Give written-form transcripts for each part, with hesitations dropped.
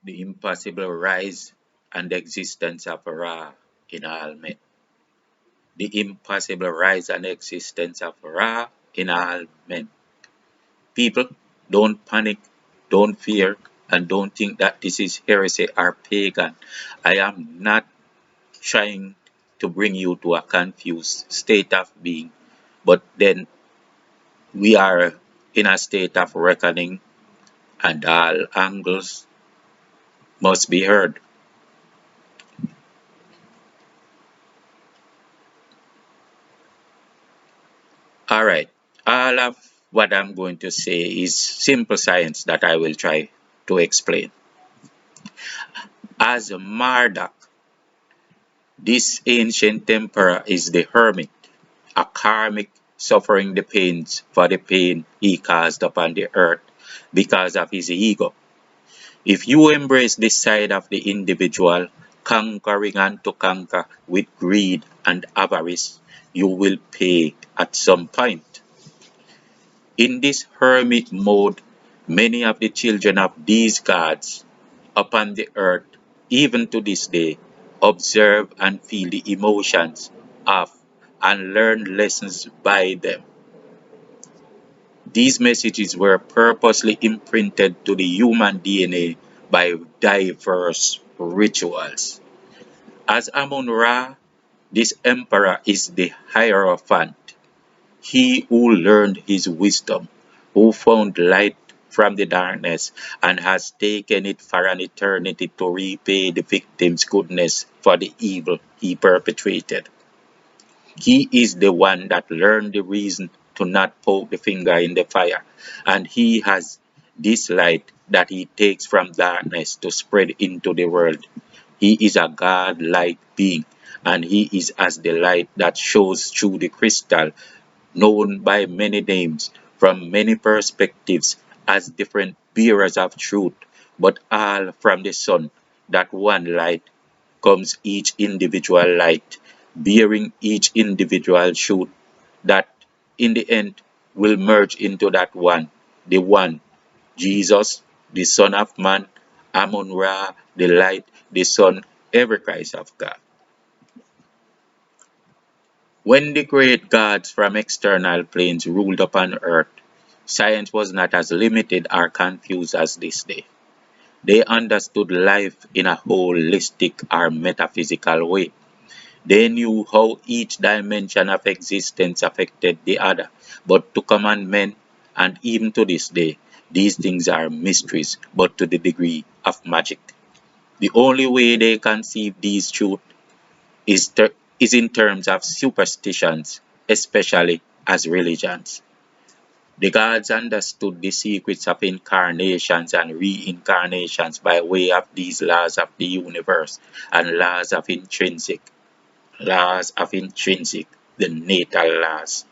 the impossible rise and existence of Ra in all men. The impossible rise and existence of Ra in all men. People, don't panic, don't fear, and don't think that this is heresy or pagan. I am not trying to bring you to a confused state of being, but then we are in a state of reckoning, and all angles must be heard. All right. All of what I'm going to say is simple science that I will try to explain. As Marduk, this ancient emperor is the hermit, a karmic suffering the pains for the pain he caused upon the earth because of his ego. If you embrace this side of the individual, conquering and to conquer with greed and avarice, you will pay at some point. In this hermit mode, many of the children of these gods upon the earth, even to this day, observe and feel the emotions of and learn lessons by them. These messages were purposely imprinted to the human DNA by diverse rituals. As Amun Ra, this emperor is the Hierophant, he who learned his wisdom, who found light from the darkness, and has taken it for an eternity to repay the victim's goodness for the evil he perpetrated. He is the one that learned the reason to not poke the finger in the fire, and he has this light that he takes from darkness to spread into the world. He is a God-like being, and he is as the light that shows through the crystal, known by many names from many perspectives as different bearers of truth, but all from the sun, that one light comes each individual light, bearing each individual truth that in the end will merge into that one, the one, Jesus, the Son of Man, Amun Ra, the light, the sun, every Christ of God. When the great gods from external planes ruled upon earth, science was not as limited or confused as this day. They understood life in a holistic or metaphysical way. They knew how each dimension of existence affected the other, but to common men, and even to this day, these things are mysteries, but to the degree of magic. The only way they conceive these truths is, is in terms of superstitions, especially as religions. The gods understood the secrets of incarnations and reincarnations by way of these laws of the universe and laws of intrinsic, the natal laws.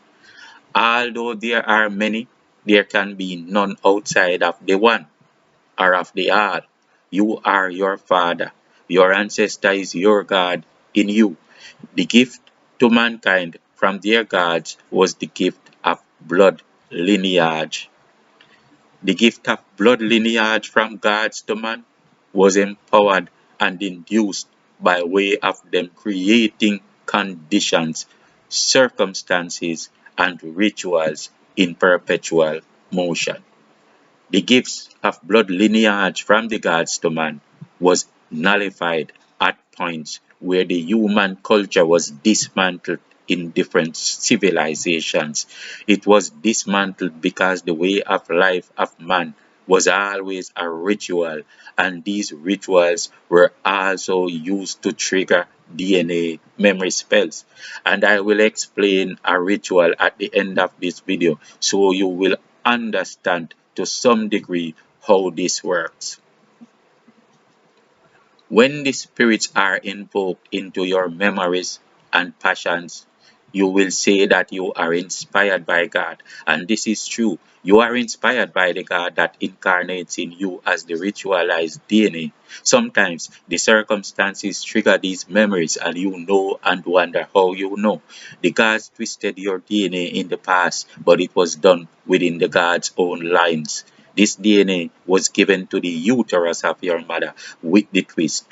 Although there are many, there can be none outside of the one or of the all. You are your father. Your ancestor is your God in you. The gift to mankind from their gods was the gift of blood lineage. The gift of blood lineage from gods to man was empowered and induced by way of them creating conditions, circumstances, and rituals in perpetual motion. The gifts of blood lineage from the gods to man was nullified at points where the human culture was dismantled in different civilizations. It was dismantled because the way of life of man was always a ritual, and these rituals were also used to trigger DNA memory spells. And I will explain a ritual at the end of this video so you will understand to some degree how this works. When the spirits are invoked into your memories and passions, you will say that you are inspired by God. And this is true. You are inspired by the God that incarnates in you as the ritualized DNA. Sometimes the circumstances trigger these memories and you know and wonder how you know. The gods twisted your DNA in the past, but it was done within the God's own lines. This DNA was given to the uterus of your mother with the twist,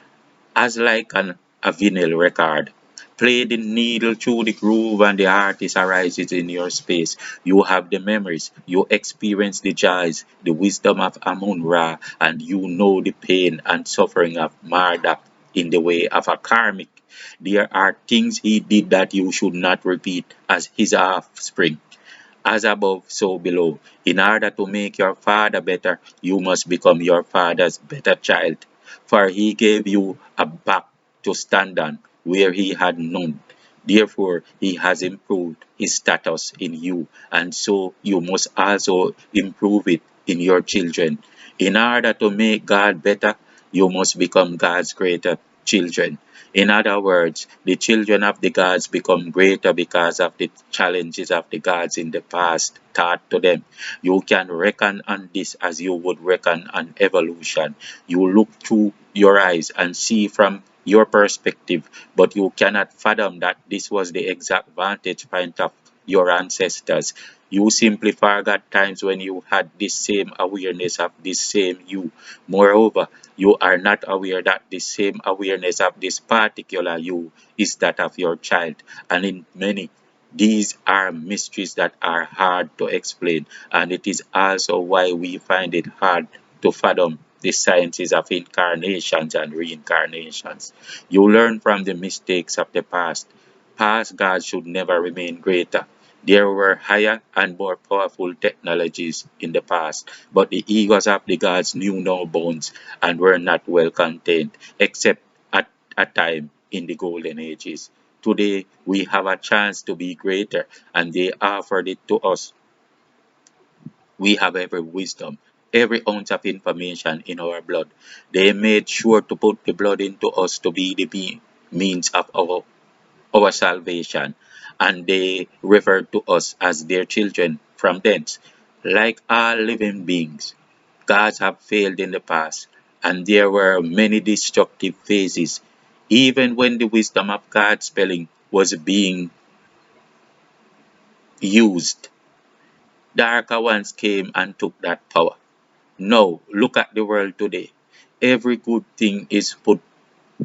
as like a vinyl record. Play the needle through the groove and the artist arises in your space. You have the memories, you experience the joys, the wisdom of Amun Ra, and you know the pain and suffering of Marduk in the way of a karmic. There are things he did that you should not repeat as his offspring. As above, so below. In order to make your father better, you must become your father's better child. For he gave you a back to stand on where he had none. Therefore, he has improved his status in you, and so you must also improve it in your children. In order to make God better, you must become God's greater children. In other words, the children of the gods become greater because of the challenges of the gods in the past taught to them. You can reckon on this as you would reckon on evolution. You look through your eyes and see from your perspective, but you cannot fathom that this was the exact vantage point of your ancestors. You simply forgot times when you had this same awareness of this same you. Moreover, you are not aware that the same awareness of this particular you is that of your child. And in many, these are mysteries that are hard to explain, and it is also why we find it hard to fathom the sciences of incarnations and reincarnations. You learn from the mistakes of the past. Past gods should never remain greater. There were higher and more powerful technologies in the past, but the egos of the gods knew no bounds and were not well contained, except at a time in the golden ages. Today, we have a chance to be greater, and they offered it to us. We have every wisdom, every ounce of information in our blood. They made sure to put the blood into us to be the means of our salvation, and they refer to us as their children from thence. Like all living beings, gods have failed in the past, and there were many destructive phases. Even when the wisdom of God's spelling was being used, darker ones came and took that power. Now, look at the world today. Every good thing is put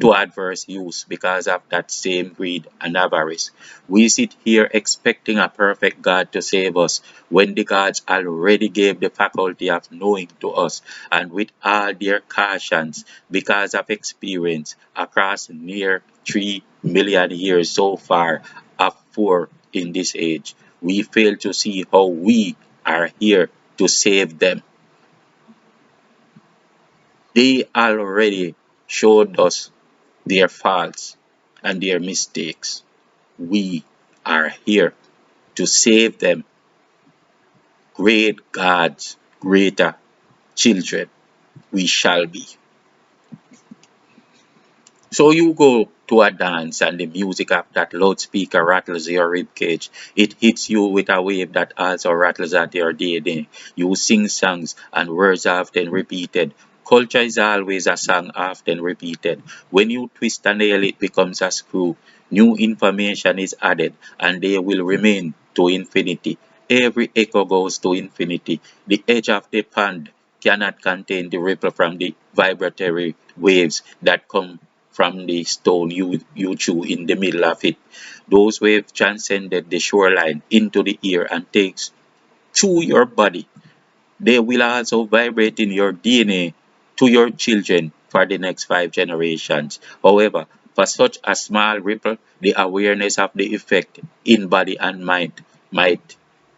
to adverse use because of that same greed and avarice. We sit here expecting a perfect God to save us when the gods already gave the faculty of knowing to us, and with all their cautions because of experience across near 3 million years so far of 4 in this age. We fail to see how we are here to save them. They already showed us their faults and their mistakes. We are here to save them, great God's greater children we shall be. So you go to a dance and the music of that loudspeaker rattles your ribcage. It hits you with a wave that also rattles at your DNA. You sing songs and words often repeated. Culture is always a song often repeated. When you twist a nail, it becomes a screw. New information is added, and they will remain to infinity. Every echo goes to infinity. The edge of the pond cannot contain the ripple from the vibratory waves that come from the stone you chew in the middle of it. Those waves transcended the shoreline into the air and takes through your body. They will also vibrate in your DNA to your children for the next 5 generations. However, for such a small ripple, the awareness of the effect in body and mind might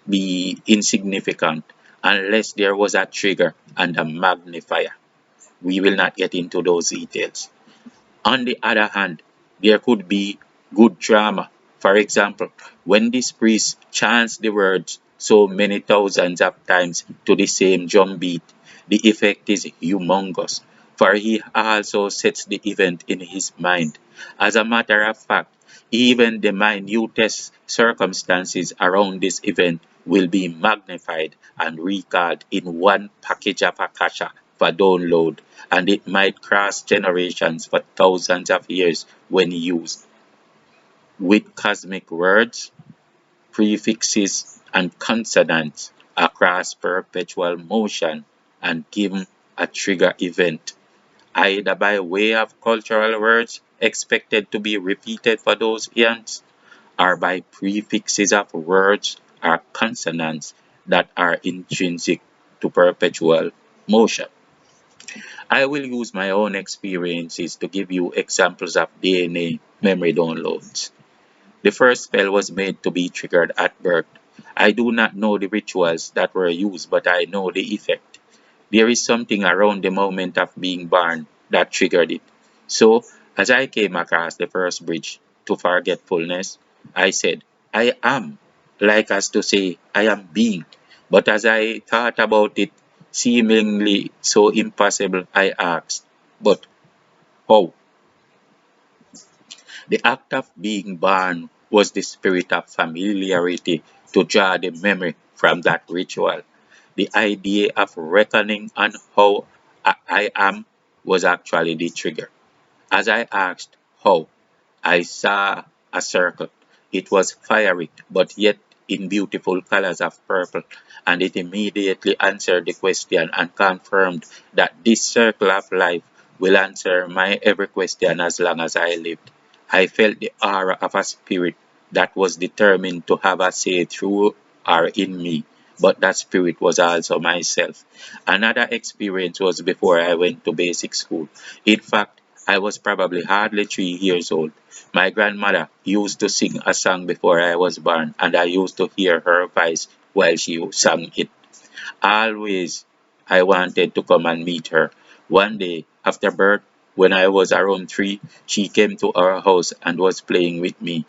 be insignificant unless there was a trigger and a magnifier. We will not get into those details. On the other hand, there could be good drama. For example, when this priest chants the words so many thousands of times to the same drum beat, the effect is humongous, for he also sets the event in his mind. As a matter of fact, even the minutest circumstances around this event will be magnified and recalled in one package of Akasha for download, and it might cross generations for thousands of years when used. With cosmic words, prefixes, and consonants across perpetual motion, and given a trigger event, either by way of cultural words expected to be repeated for those eons, or by prefixes of words or consonants that are intrinsic to perpetual motion. I will use my own experiences to give you examples of DNA memory downloads. The first spell was made to be triggered at birth. I do not know the rituals that were used, but I know the effect. There is something around the moment of being born that triggered it. So, as I came across the first bridge to forgetfulness, I said, I am, like as to say, I am being. But as I thought about it, seemingly so impossible, I asked, but how? The act of being born was the spirit of familiarity to draw the memory from that ritual. The idea of reckoning on how I am was actually the trigger. As I asked how, I saw a circle. It was fiery, but yet in beautiful colors of purple, and it immediately answered the question and confirmed that this circle of life will answer my every question as long as I lived. I felt the aura of a spirit that was determined to have a say through or in me, but that spirit was also myself. Another experience was before I went to basic school. In fact, I was probably hardly 3 years old. My grandmother used to sing a song before I was born, and I used to hear her voice while she sang it. Always I wanted to come and meet her. One day, after birth, when I was around 3, she came to our house and was playing with me.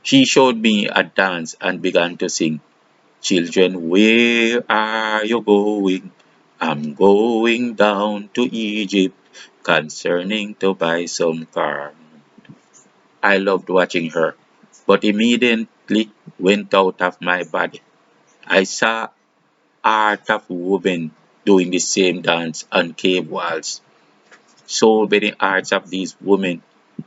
She showed me a dance and began to sing. Children, where are you going? I'm going down to Egypt, concerning to buy some corn. I loved watching her, but immediately went out of my body. I saw art of women doing the same dance on cave walls. So many arts of these women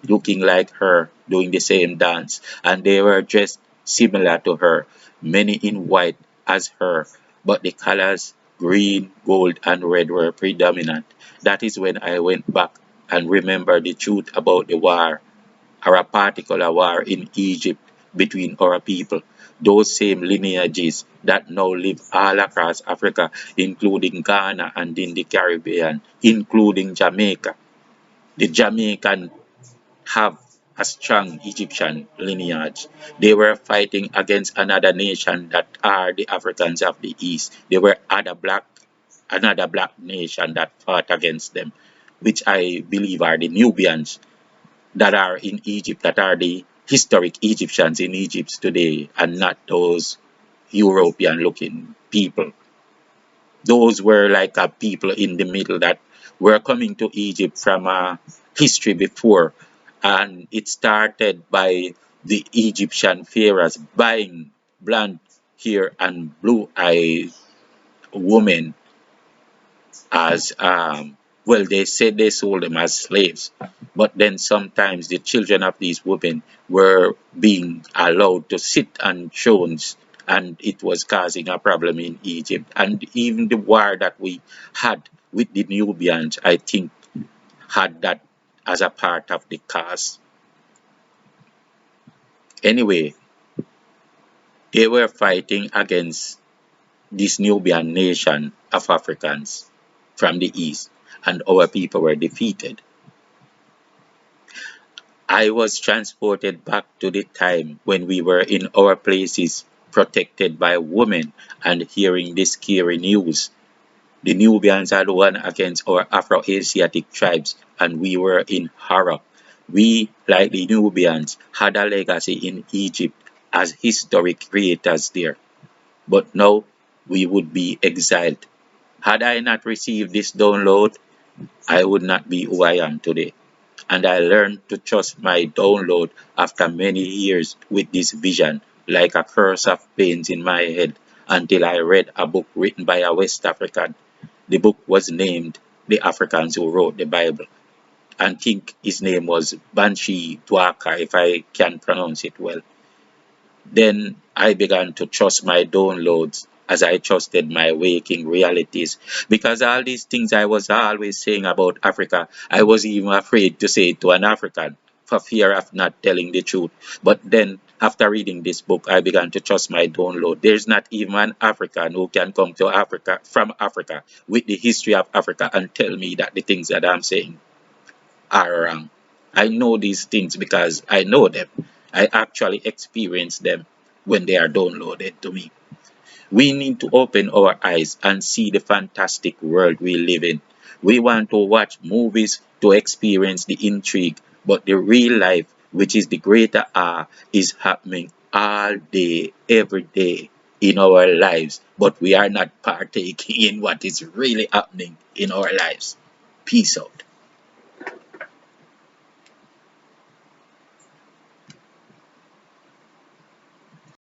looking like her doing the same dance, and they were dressed similar to her, many in white as her, but the colors green, gold, and red were predominant. That is when I went back and remembered the truth about the war, or a particular war in Egypt between our people. Those same lineages that now live all across Africa, including Ghana and in the Caribbean, including Jamaica. The Jamaican have a strong Egyptian lineage. They were fighting against another nation that are the Africans of the East. They were another black nation that fought against them, which I believe are the Nubians that are in Egypt, that are the historic Egyptians in Egypt today, and not those European looking people. Those were like people in the middle that were coming to Egypt from history before. And it started by the Egyptian pharaohs buying blonde hair and blue eyed women as well, they said they sold them as slaves, but then sometimes the children of these women were being allowed to sit on thrones, and it was causing a problem in Egypt. And even the war that we had with the Nubians, I think, had that as a part of the cause. Anyway, they were fighting against this Nubian nation of Africans from the east, and our people were defeated. I was transported back to the time when we were in our places, protected by women, and hearing this scary news. The Nubians had won against our Afro-Asiatic tribes, and we were in horror. We, like the Nubians, had a legacy in Egypt as historic creators there. But now we would be exiled. Had I not received this download, I would not be who I am today. And I learned to trust my download after many years with this vision, like a curse of pains in my head, until I read a book written by a West African. The book was named The Africans Who Wrote the Bible. And think his name was Banshi Dwaka, if I can pronounce it well. Then I began to trust my downloads as I trusted my waking realities. Because all these things I was always saying about Africa, I was even afraid to say it to an African for fear of not telling the truth. But then, after reading this book, I began to trust my download. There's not even an African who can come to Africa from Africa with the history of Africa and tell me that the things that I'm saying are wrong. I know these things because I know them. I actually experience them when they are downloaded to me. We need to open our eyes and see the fantastic world we live in. We want to watch movies to experience the intrigue, but the real life, which is the greater R, is happening all day, every day in our lives, but we are not partaking in what is really happening in our lives. Peace out.